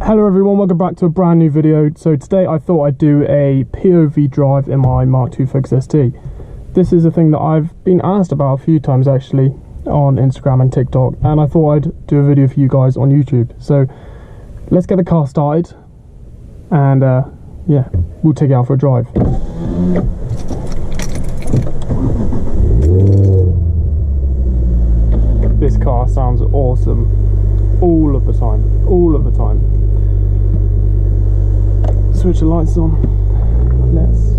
Hello everyone, welcome back to a brand new video. So today I thought I'd do a POV drive in my Mark II Focus ST. This is a thing that I've been asked about a few times actually on Instagram and TikTok, and I thought I'd do a video for you guys on YouTube. So let's get the car started and yeah, we'll take it out for a drive. This car sounds awesome all of the time, all of the time. Switch the lights on. Let's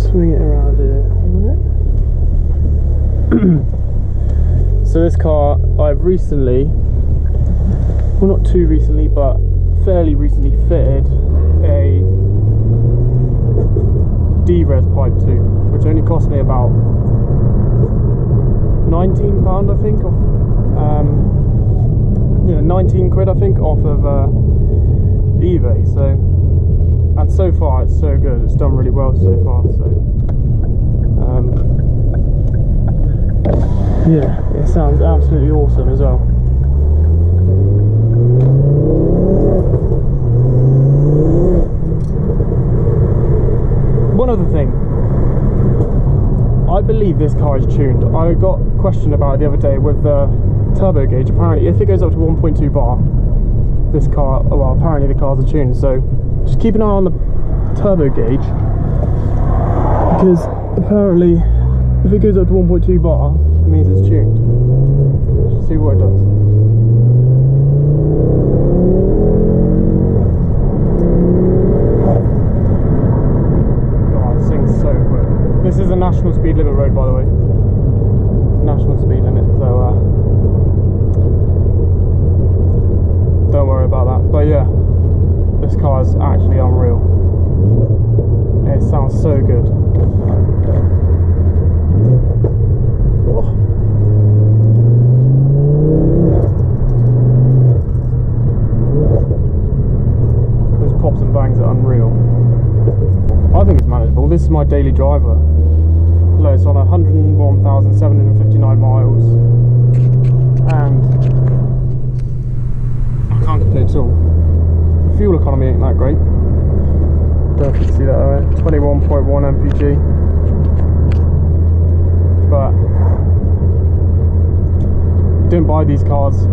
swing it around here a minute. So this car I've recently, well not too recently, but fairly recently fitted a D-res pipe to, which only cost me about £19 I think, yeah, 19 quid I think off of eBay. So, and so far it's so good, it's done really well so far. So yeah, it sounds absolutely awesome as well. One other thing, I believe this car is tuned. I got questioned about it the other day with the turbo gauge. Apparently if it goes up to 1.2 bar, this car, well apparently the cars are tuned, so just keep an eye on the turbo gauge, because apparently if it goes up to 1.2 bar it means it's tuned. Let's see what it does. God, it sings so quick. This is a national speed limit road, by the way. National speed limit, so don't worry about that. But yeah, this car is actually unreal. It sounds so good. Oh. Those pops and bangs are unreal. I think it's manageable. This is my daily driver. Look, it's on 101,759 miles, and I can't complain at all. The fuel economy ain't that great. Don't know if you can see that there. 21.1 mpg. But you didn't buy these cars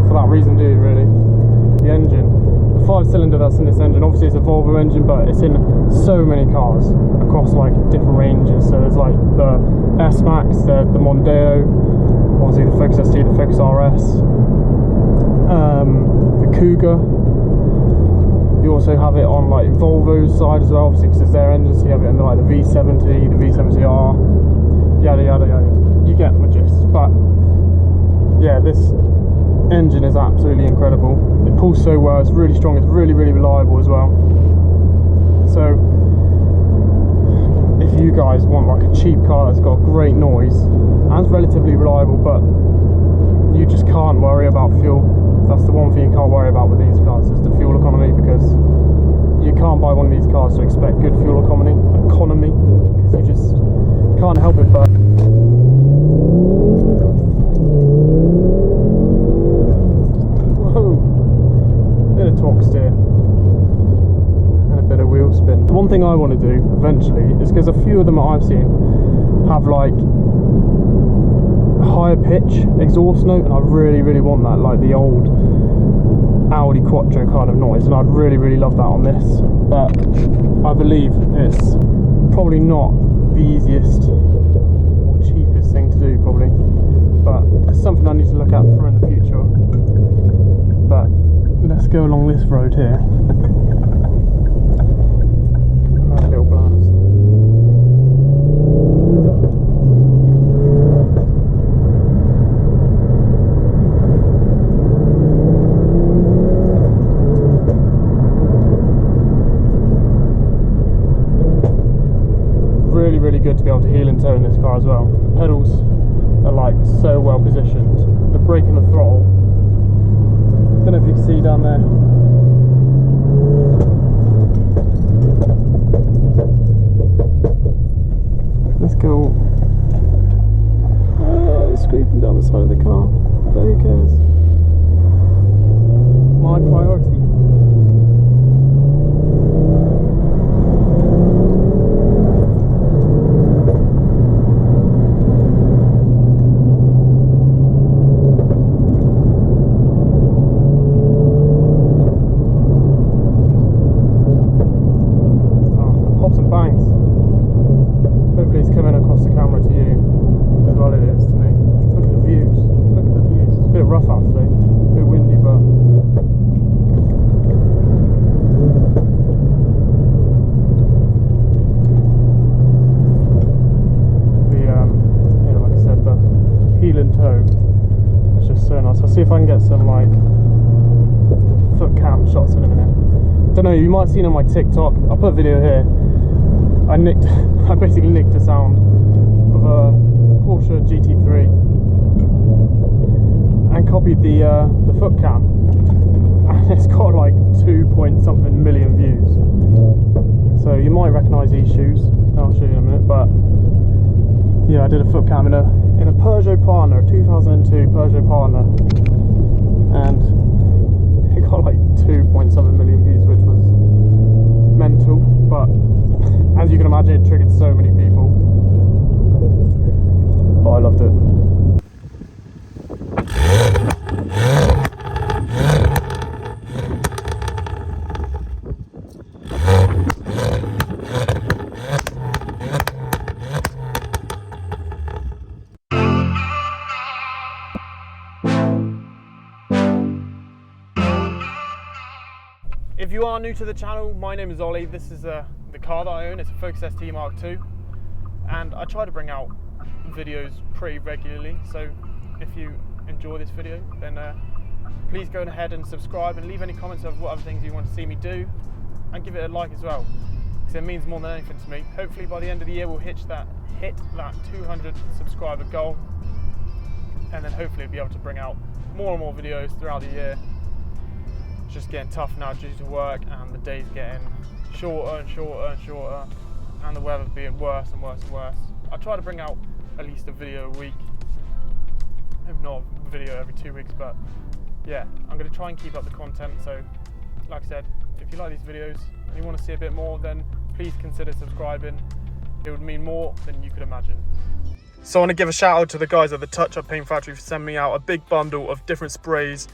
for that reason, do you, really? The engine, the 5-cylinder that's in this engine, obviously it's a Volvo engine, but it's in so many cars across like different ranges. So there's like the S-Max, the Mondeo, obviously the Focus ST, the Focus RS, the Cougar. You also have it on like Volvo's side as well, obviously because it's their engine. So you have it in like the V70, the V70R, yada yada yada. You get my gist. But yeah, this engine is absolutely incredible. It pulls so well, it's really strong, it's really reliable as well. So if you guys want like a cheap car that's got great noise and it's relatively reliable, but you just can't worry about fuel, that's the one thing you can't worry about with these cars, is the fuel economy, because you can't buy one of these cars to expect good fuel economy, because you just can't help it. But bit of torque steer and a bit of wheel spin. One thing I want to do eventually is, because a few of them that I've seen have like a higher pitch exhaust note, and I really want that, like the old Audi Quattro kind of noise, and I'd really love that on this. But I believe it's probably not the easiest or cheapest thing to do probably, but it's something I need to look at for in the future. But let's go along this road here. Nice little blast. Really good to be able to heel and toe in this car as well. The pedals are like so well positioned. The brake and the throttle, don't know if you can see down there. Let's go. It's scraping down the side of the car, but who cares? tow. It's just so nice. I'll see if I can get some like foot cam shots in a minute. Don't know, you might have seen on my TikTok, I'll put a video here. I basically nicked the sound of a Porsche GT3 and copied the foot cam, and it's got like 2-point-something million views. So you might recognise these shoes. I'll show you in a minute. But yeah, I did a foot cam in a Peugeot Partner, a 2002 Peugeot Partner, and it got like 2-point-something million views, which was mental. But as you can imagine, it triggered so many people. But I loved it. If you are new to the channel, my name is Ollie. This is the car that I own. It's a Focus ST Mark II, and I try to bring out videos pretty regularly. So if you enjoy this video, then please go ahead and subscribe and leave any comments of what other things you want to see me do, and give it a like as well, because it means more than anything to me. Hopefully by the end of the year we'll hit that 200 subscriber goal, and then hopefully be able to bring out more and more videos throughout the year. It's just getting tough now due to work, and the days getting shorter and shorter and shorter, and the weather being worse and worse and worse. I try to bring out at least a video a week, if not a video every 2 weeks, but yeah, I'm going to try and keep up the content. So like I said, if you like these videos and you want to see a bit more, then please consider subscribing. It would mean more than you could imagine. So I want to give a shout out to the guys at the Touch Up Paint Factory for sending me out a big bundle of different sprays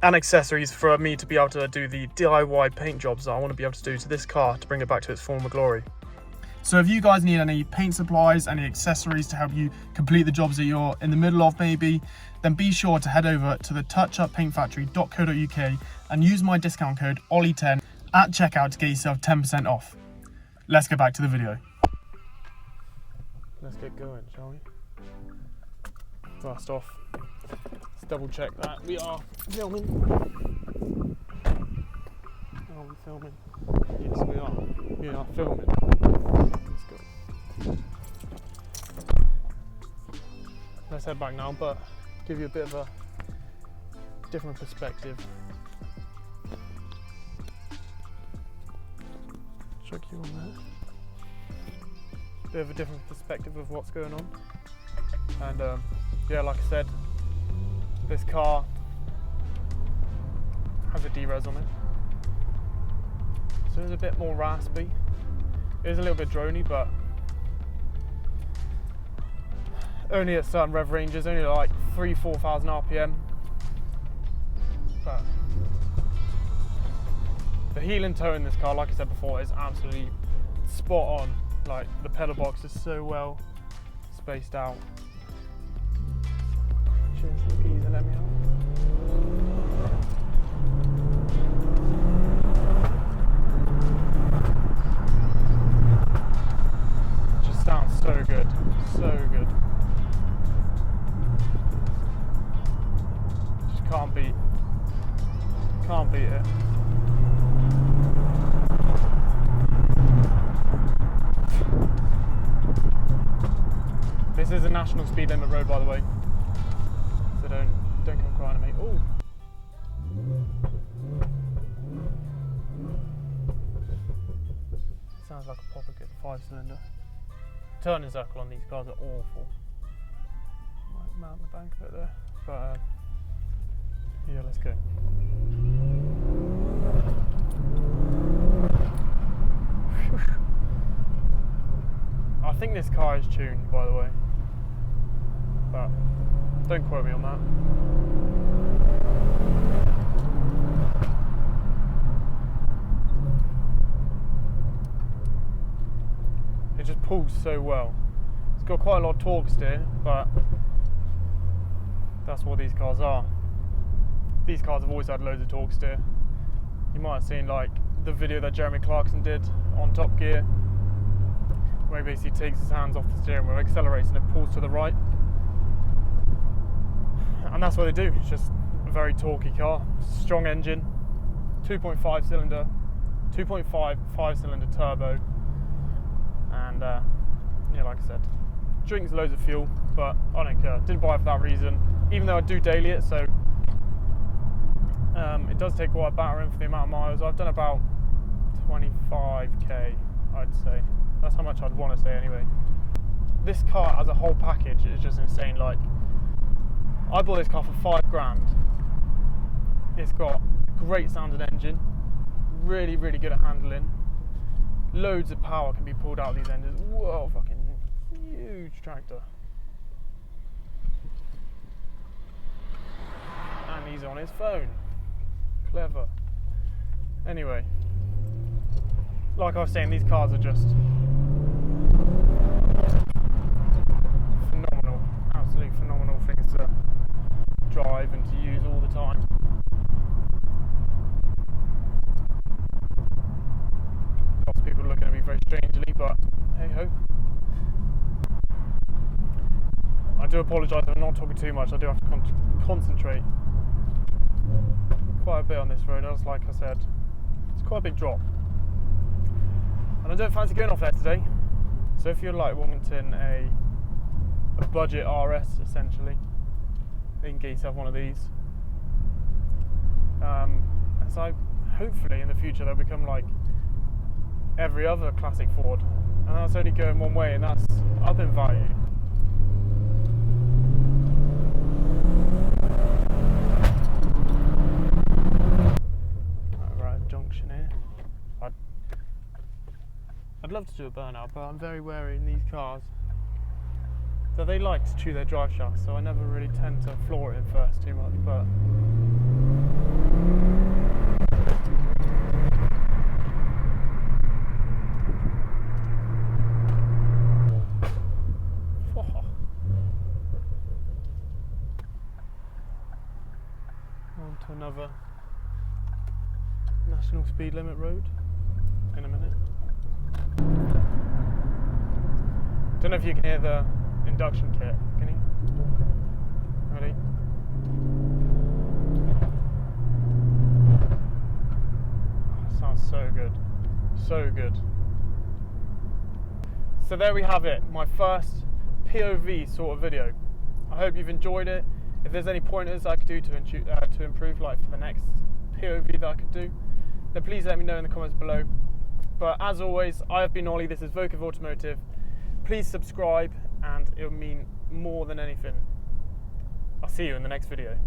and accessories for me to be able to do the DIY paint jobs that I want to be able to do to this car to bring it back to its former glory. So if you guys need any paint supplies, any accessories to help you complete the jobs that you're in the middle of maybe, then be sure to head over to the touchuppaintfactory.co.uk and use my discount code OLLIE10 at checkout to get yourself 10% off. Let's get back to the video. Let's get going, shall we? First off, let's double check that we are filming. Are we filming? Yes, we are. We are filming. Let's go. Let's head back now, but give you a bit of a different perspective. Check you on there. Bit of a different perspective of what's going on. And yeah, like I said, this car has a D-Res on it, so it's a bit more raspy. It is a little bit drony, but only at certain rev ranges, only like 3,000–4,000 RPM. But the heel and toe in this car, like I said before, is absolutely spot on. Like, the pedal box is so well spaced out. Cheers to the geezer, let me out. It just sounds so good, so good. Just can't beat it. This is a national speed limit road, by the way, so don't come crying at me. Oh, sounds like a proper good 5-cylinder. Turning circle on these cars are awful. Might mount the bank a bit there, but yeah, let's go. I think this car is tuned, by the way, but don't quote me on that. It just pulls so well. It's got quite a lot of torque steer, but that's what these cars are. These cars have always had loads of torque steer. You might have seen like the video that Jeremy Clarkson did on Top Gear, where he basically takes his hands off the steering wheel, accelerates, and it pulls to the right. And that's what they do. It's just a very torquey car, strong engine, 2.5 cylinder, 2.5 5-cylinder turbo, and yeah, like I said, drinks loads of fuel, but I don't care. Didn't buy it for that reason, even though I do daily it, so it does take quite a battering for the amount of miles. I've done about 25k, I'd say. That's how much I'd want to say anyway. This car as a whole package is just insane. Like, I bought this car for £5,000. It's got a great sounding engine, really good at handling, loads of power can be pulled out of these engines. Whoa, fucking huge tractor. And he's on his phone. Clever. Anyway, like I was saying, these cars are just phenomenal, absolutely phenomenal things to drive and to use all the time. Lots of people looking at me very strangely, but hey ho. I do apologise if I'm not talking too much. I do have to concentrate quite a bit on this road, as like I said, it's quite a big drop. And I don't fancy going off there today. So if you're like wanting a budget RS essentially, you can get yourself one of these. As I hopefully in the future they'll become like every other classic Ford, and that's only going one way, and that's up in value. Right, junction here. I'd love to do a burnout, but I'm very wary in these cars. So they like to chew their drive shaft, so I never really tend to floor it in first too much, but on to another national speed limit road in a minute. Don't know if you can hear the induction kit, can you? Ready? Oh, sounds so good. So good. So there we have it, my first POV sort of video. I hope you've enjoyed it. If there's any pointers I could do to improve, like for the next POV that I could do, then please let me know in the comments below. But as always, I have been Ollie, this is Vokevvautomotiv. Please subscribe, and it'll mean more than anything. I'll see you in the next video.